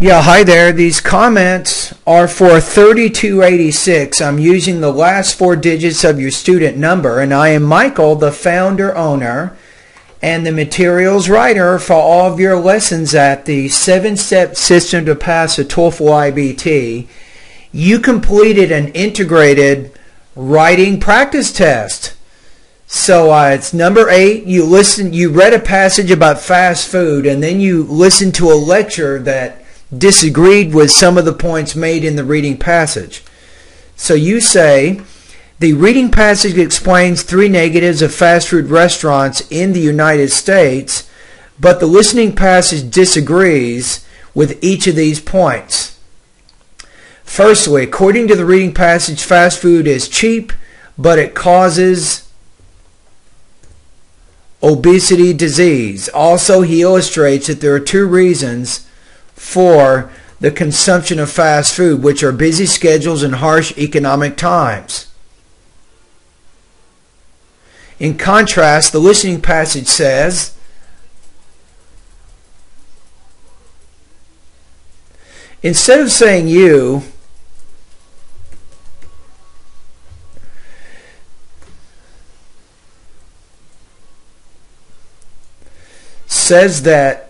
Yeah, hi there. These comments are for 3286. I'm using the last four digits of your student number, and I am Michael, the founder, owner, and the materials writer for all of your lessons at the 7-step system to pass a TOEFL IBT. You completed an integrated writing practice test. So it's number 8. You read a passage about fast food, and then you listened to a lecture that disagreed with some of the points made in the reading passage. So you say, the reading passage explains 3 negatives of fast food restaurants in the United States, but the listening passage disagrees with each of these points. Firstly, according to the reading passage, fast food is cheap, but it causes obesity disease. Also, he illustrates that there are 2 reasons for the consumption of fast food, which are busy schedules and harsh economic times. In contrast, the listening passage says, instead of saying you, says that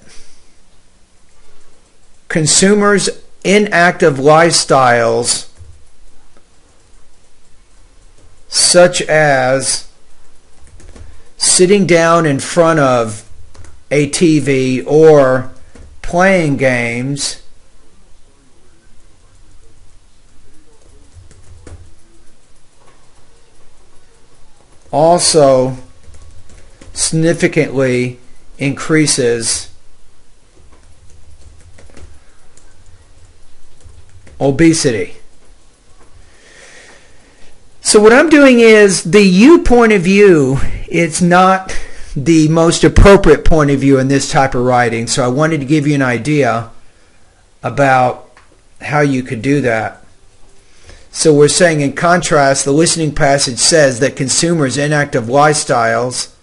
consumers' inactive lifestyles, such as sitting down in front of a TV or playing games, also significantly increases obesity. So what I'm doing is the you point of view. It's not the most appropriate point of view in this type of writing, so I wanted to give you an idea about how you could do that. So we're saying, in contrast, the listening passage says that consumers' inactive lifestyles,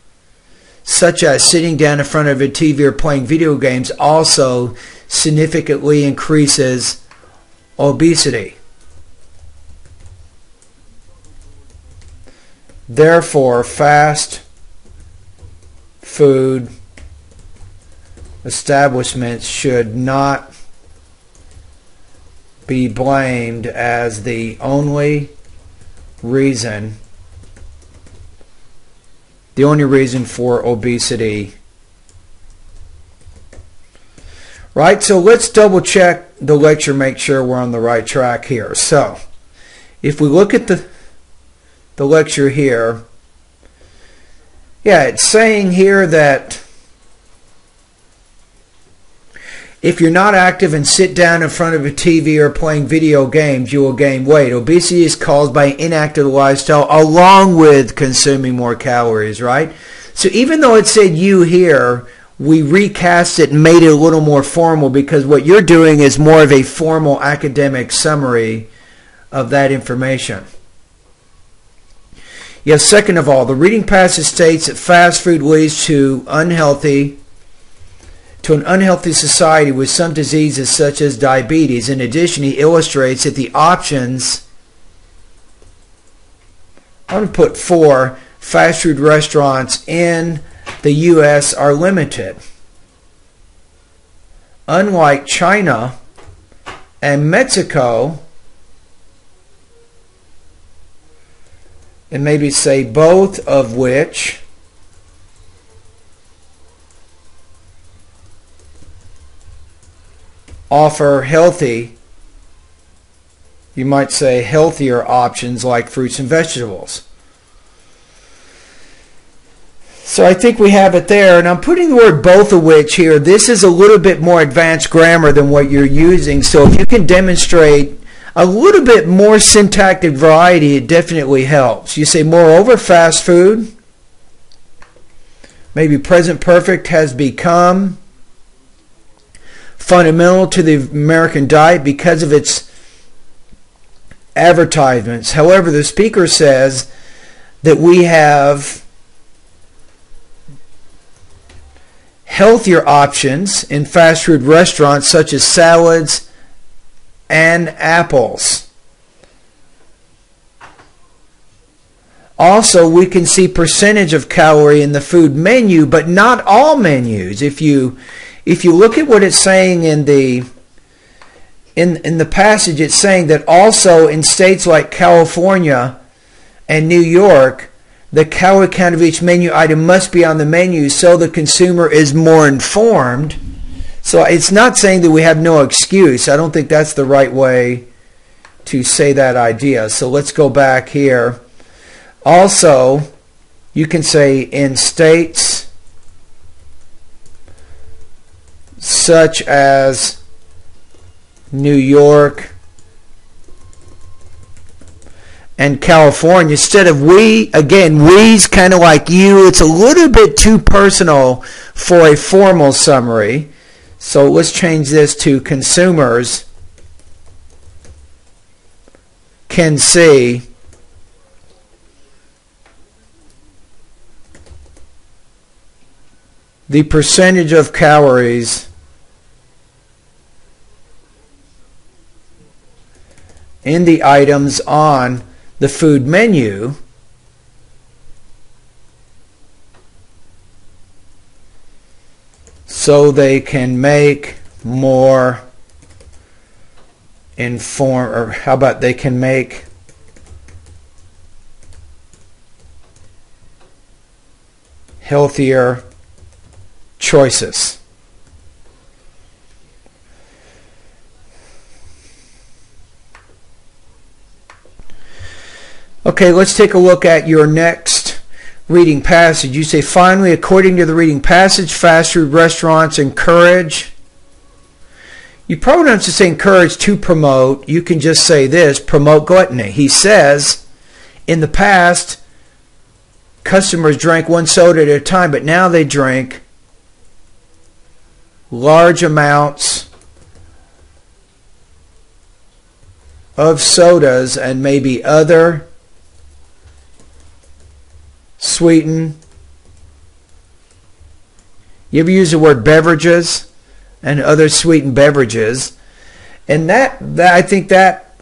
such as sitting down in front of a TV or playing video games, also significantly increases obesity. Therefore, fast food establishments should not be blamed as the only reason for obesity. Right, so let's double check the lecture, make sure we're on the right track here. So, if we look at the lecture here, yeah, it's saying here that if you're not active and sit down in front of a TV or playing video games, you will gain weight. Obesity is caused by an inactive lifestyle along with consuming more calories, right? So even though it said you here, we recast it and made it a little more formal, because what you're doing is more of a formal academic summary of that information. Yes, second of all, the reading passage states that fast food leads to an unhealthy society with some diseases such as diabetes. In addition, he illustrates that the options, I'm going to put 4 fast food restaurants in the U.S. are limited. Unlike China and Mexico, and maybe say both of which offer you might say healthier options like fruits and vegetables. So I think we have it there, and I'm putting the word both of which here. This is a little bit more advanced grammar than what you're using, so if you can demonstrate a little bit more syntactic variety, it definitely helps. You say, moreover, fast food, maybe present perfect, has become fundamental to the American diet because of its advertisements. However, the speaker says that we have healthier options in fast food restaurants such as salads and apples. Also, we can see percentage of calorie in the food menu, but not all menus. If you look at what it's saying in the passage, it's saying that also in states like California and New York, the calorie count of each menu item must be on the menu so the consumer is more informed. So it's not saying that we have no excuse. I don't think that's the right way to say that idea. So let's go back here. Also, you can say in states such as New York and California, instead of we, again, we's kind of like you. It's a little bit too personal for a formal summary. So let's change this to consumers can see the percentage of calories in the items on the food menu so they can make more informed, or how about they can make healthier choices. Okay, let's take a look at your next reading passage. You say, finally, according to the reading passage, fast food restaurants encourage. You probably don't have to say encourage to promote. You can just say this, promote gluttony. He says, in the past, customers drank one soda at a time, but now they drink large amounts of sodas and maybe other sweetened. You ever use the word beverages and other sweetened beverages? And that I think that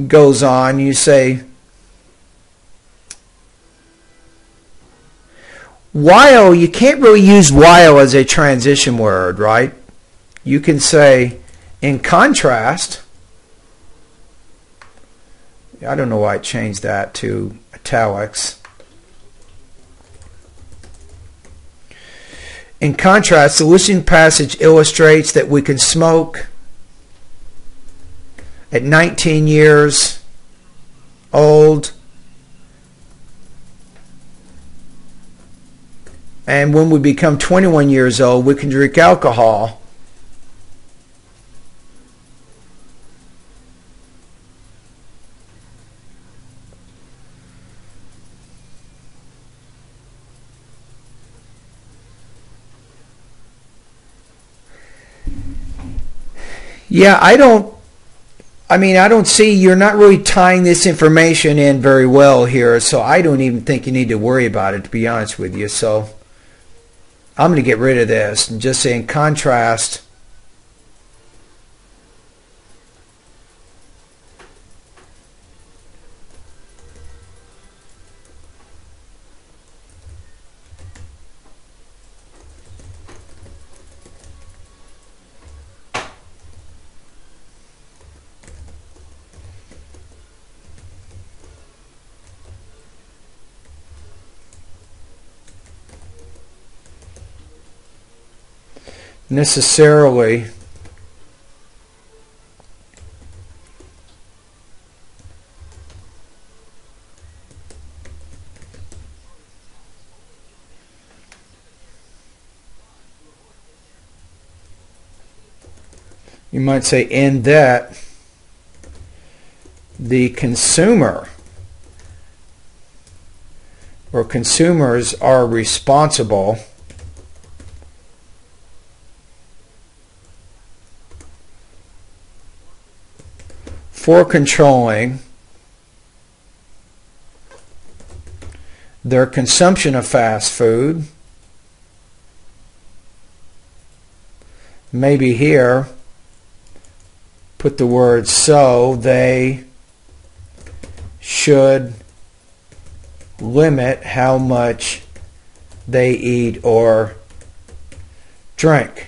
goes on. You say, while, you can't really use while as a transition word, right? You can say, in contrast, I don't know why I changed that to italics. In contrast, the listening passage illustrates that we can smoke at 19 years old, and when we become 21 years old, we can drink alcohol. Yeah, I don't see, you're not really tying this information in very well here, so I don't even think you need to worry about it, to be honest with you. So I'm going to get rid of this and just say, in contrast, necessarily you might say, in that the consumer or consumers are responsible for controlling their consumption of fast food maybe here, put the word so they should limit how much they eat or drink.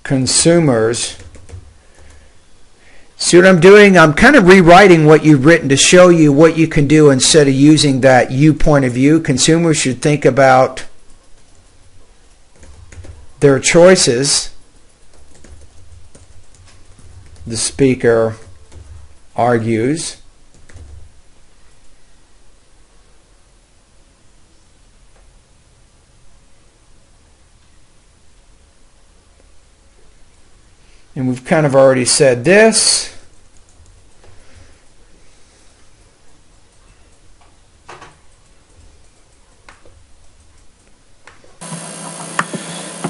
Consumers. See what I'm doing? I'm kind of rewriting what you've written to show you what you can do instead of using that you point of view. Consumers should think about their choices. The speaker argues. And we've kind of already said this.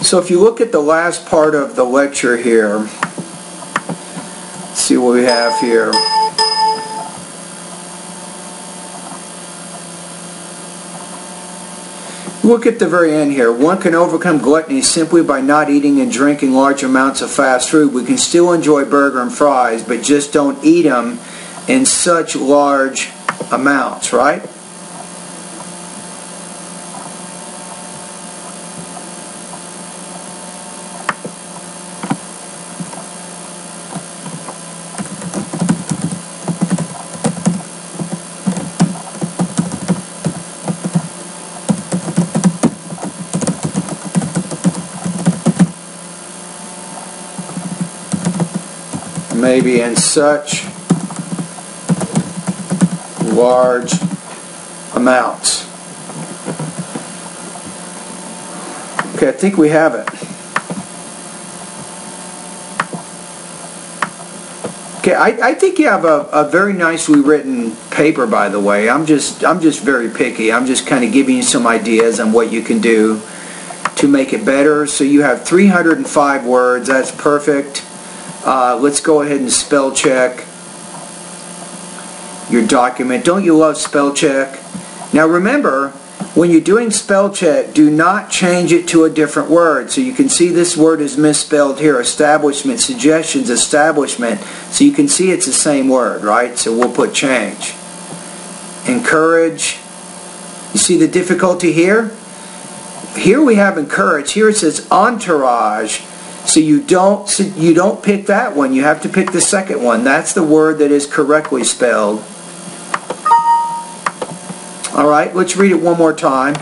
So if you look at the last part of the lecture here, let's see what we have here. Look at the very end here. One can overcome gluttony simply by not eating and drinking large amounts of fast food. We can still enjoy burger and fries, but just don't eat them in such large amounts, right? Maybe in such large amounts. Okay, I think we have it. Okay, I think you have a very nicely written paper, by the way. I'm just very picky. I'm just kind of giving you some ideas on what you can do to make it better. So you have 305 words. That's perfect. Let's go ahead and spell check your document. Don't you love spell check? Now remember, when you're doing spell check, do not change it to a different word. So you can see this word is misspelled here. Establishment, suggestions, establishment. So you can see it's the same word, right? So we'll put change. Encourage. You see the difficulty here? Here we have encourage. Here it says entourage. So you don't pick that one. You have to pick the second one. That's the word that is correctly spelled. All right, let's read it one more time.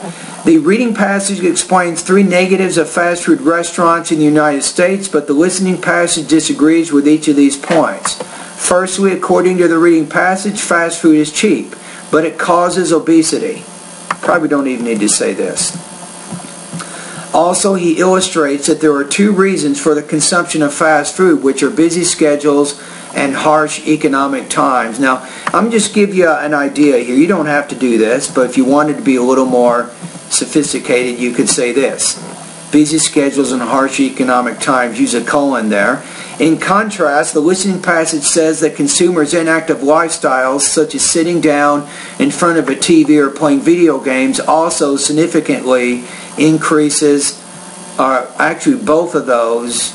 The reading passage explains 3 negatives of fast food restaurants in the United States, but the listening passage disagrees with each of these points. Firstly, according to the reading passage, fast food is cheap, but it causes obesity. Probably don't even need to say this. Also, he illustrates that there are 2 reasons for the consumption of fast food, which are busy schedules and harsh economic times. Now, I'm just give you an idea here. You don't have to do this, but if you wanted to be a little more sophisticated, you could say this. Busy schedules and harsh economic times. Use a colon there. In contrast, the listening passage says that consumers' inactive lifestyles, such as sitting down in front of a TV or playing video games, also significantly increases, actually both of those.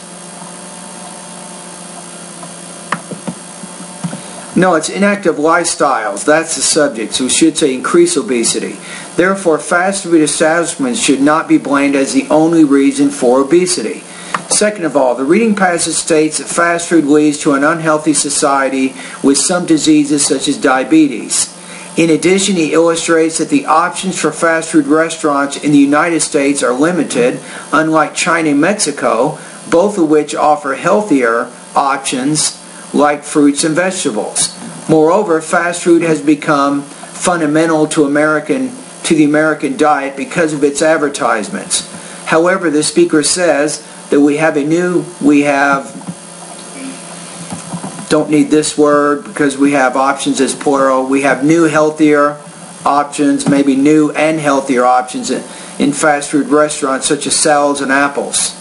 No, it's inactive lifestyles. That's the subject. So we should say increase obesity. Therefore, fast food establishments should not be blamed as the only reason for obesity. Second of all, the reading passage states that fast food leads to an unhealthy society with some diseases such as diabetes. In addition, he illustrates that the options for fast food restaurants in the United States are limited, unlike China and Mexico, both of which offer healthier options like fruits and vegetables. Moreover, fast food has become fundamental to the American diet because of its advertisements. However, the speaker says that don't need this word because we have options as plural. We have new, healthier options, maybe new and healthier options in fast food restaurants such as salads and apples.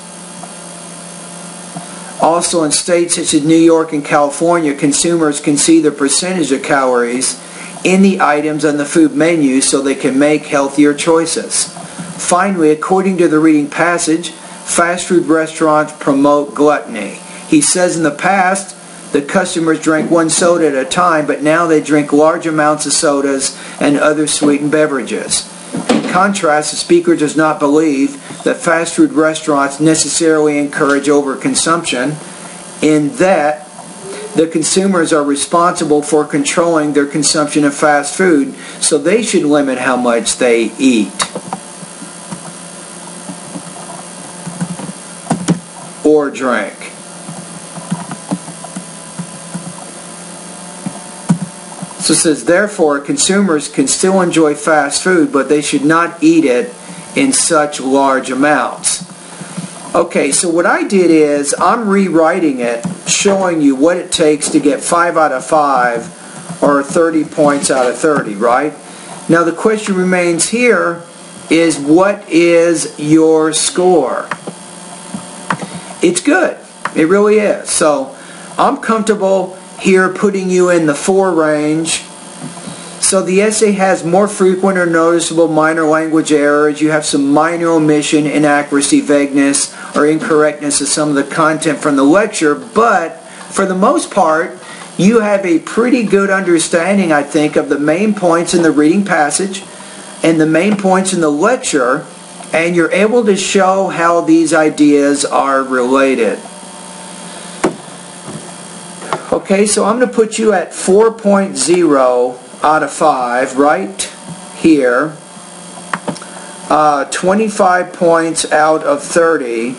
Also, in states such as New York and California, consumers can see the percentage of calories in the items on the food menu so they can make healthier choices. Finally, according to the reading passage, fast food restaurants promote gluttony. He says in the past, the customers drank one soda at a time, but now they drink large amounts of sodas and other sweetened beverages. In contrast, the speaker does not believe that fast food restaurants necessarily encourage overconsumption, in that the consumers are responsible for controlling their consumption of fast food, so they should limit how much they eat or drink. So it says, therefore, consumers can still enjoy fast food, but they should not eat it in such large amounts. Okay, so what I did is, I'm rewriting it, showing you what it takes to get 5 out of 5, or 30 points out of 30, right? Now the question remains here is, what is your score? It's good. It really is. So I'm comfortable here putting you in the 4 range. So the essay has more frequent or noticeable minor language errors. You have some minor omission, inaccuracy, vagueness, or incorrectness of some of the content from the lecture, but for the most part, you have a pretty good understanding, I think, of the main points in the reading passage and the main points in the lecture, and you're able to show how these ideas are related. Okay, so I'm going to put you at 4.0 out of 5 right here. 25 points out of 30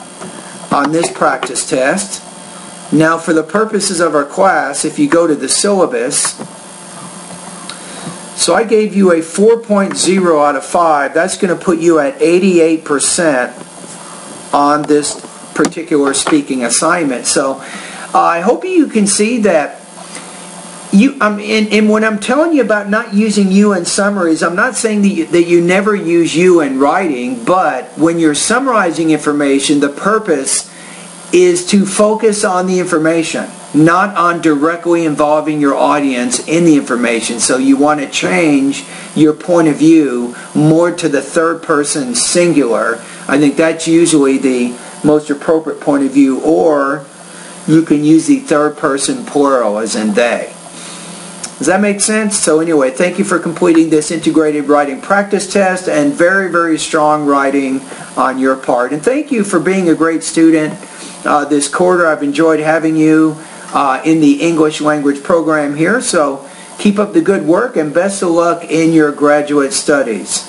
on this practice test. Now, for the purposes of our class, if you go to the syllabus, so I gave you a 4.0 out of 5. That's going to put you at 88% on this particular speaking assignment. So I hope you can see that and when I'm telling you about not using you in summaries, I'm not saying that you never use you in writing, but when you're summarizing information, the purpose is to focus on the information, not on directly involving your audience in the information. So you want to change your point of view more to the third person singular. I think that's usually the most appropriate point of view, or you can use the third person plural as in they. Does that make sense? So anyway, thank you for completing this integrated writing practice test, and very, very strong writing on your part. And thank you for being a great student this quarter. I've enjoyed having you in the English language program here. So keep up the good work and best of luck in your graduate studies.